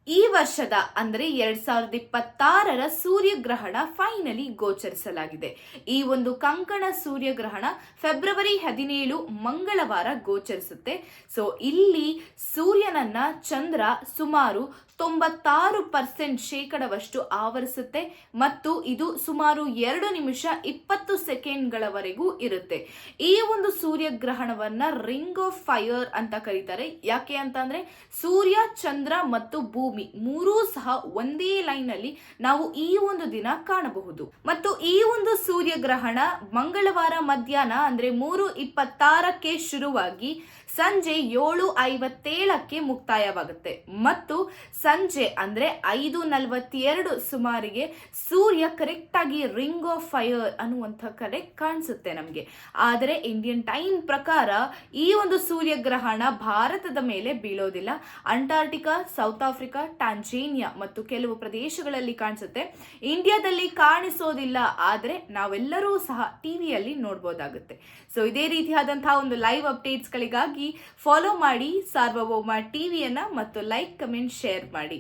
ಈ ವರ್ಷದ ಅಂದ್ರೆ 2026ರ ಸೂರ್ಯಗ್ರಹಣ ಫೈನಲಿ ಗೋಚರಿಸಲಾಗಿದೆ. ಈ ಒಂದು ಕಂಕಣ ಸೂರ್ಯಗ್ರಹಣ ಫೆಬ್ರವರಿ 17 ಮಂಗಳವಾರ ಗೋಚರಿಸುತ್ತೆ. ಸೊ ಇಲ್ಲಿ ಸೂರ್ಯನನ್ನ ಚಂದ್ರ ಸುಮಾರು 96% ಆವರಿಸುತ್ತೆ ಮತ್ತು ಇದು ಸುಮಾರು 2 ನಿಮಿಷ 20 ಸೆಕೆಂಡ್ಗಳವರೆಗೂ ಇರುತ್ತೆ. ಈ ಒಂದು ಸೂರ್ಯಗ್ರಹಣವನ್ನ ರಿಂಗ್ ಆಫ್ ಫೈರ್ ಅಂತ ಕರೀತಾರೆ. ಯಾಕೆ ಅಂತಂದ್ರೆ ಸೂರ್ಯ, ಚಂದ್ರ ಮತ್ತು ಭೂಮಿ ಮೂರೂ ಸಹ ಒಂದೇ ಲೈನ್ ಅಲ್ಲಿ ನಾವು ಈ ಒಂದು ದಿನ ಕಾಣಬಹುದು. ಮತ್ತು ಈ ಒಂದು ಸೂರ್ಯಗ್ರಹಣ ಮಂಗಳವಾರ ಮಧ್ಯಾಹ್ನ ಅಂದ್ರೆ 3:26ಕ್ಕೆ ಶುರುವಾಗಿ ಸಂಜೆ 7:57ಕ್ಕೆ ಮುಕ್ತಾಯವಾಗುತ್ತೆ ಮತ್ತು ಸಂಜೆ ಅಂದ್ರೆ 5:42 ಸುಮಾರಿಗೆ ಸೂರ್ಯ ಕರೆಕ್ಟ್ ಆಗಿ ರಿಂಗ್ ಆಫ್ ಫೈರ್ ಅನ್ನುವಂಥ ಕಡೆ ಕಾಣಿಸುತ್ತೆ ನಮಗೆ. ಆದರೆ ಇಂಡಿಯನ್ ಟೈಮ್ ಪ್ರಕಾರ ಈ ಒಂದು ಸೂರ್ಯಗ್ರಹಣ ಭಾರತದ ಮೇಲೆ ಬೀಳೋದಿಲ್ಲ. ಅಂಟಾರ್ಟಿಕಾ, ಸೌತ್ ಆಫ್ರಿಕಾ, ಟ್ಯಾಂಜೇನಿಯಾ ಮತ್ತು ಕೆಲವು ಪ್ರದೇಶಗಳಲ್ಲಿ ಕಾಣಿಸುತ್ತೆ. ಇಂಡಿಯಾದಲ್ಲಿ ಕಾಣಿಸೋದಿಲ್ಲ, ಆದರೆ ನಾವೆಲ್ಲರೂ ಸಹ ಟಿವಿಯಲ್ಲಿ ನೋಡಬಹುದಾಗುತ್ತೆ. ಸೊ ಇದೇ ರೀತಿಯಾದಂತಹ ಒಂದು ಲೈವ್ ಅಪ್ಡೇಟ್ಸ್ಗಳಿಗಾಗಿ ಫಾಲೋ ಮಾಡಿ ಸಾರ್ವಭೌಮ ಟಿವಿಯನ್ನ ಮತ್ತು ಲೈಕ್, ಕಮೆಂಟ್, ಶೇರ್ ಮಾಡಿ.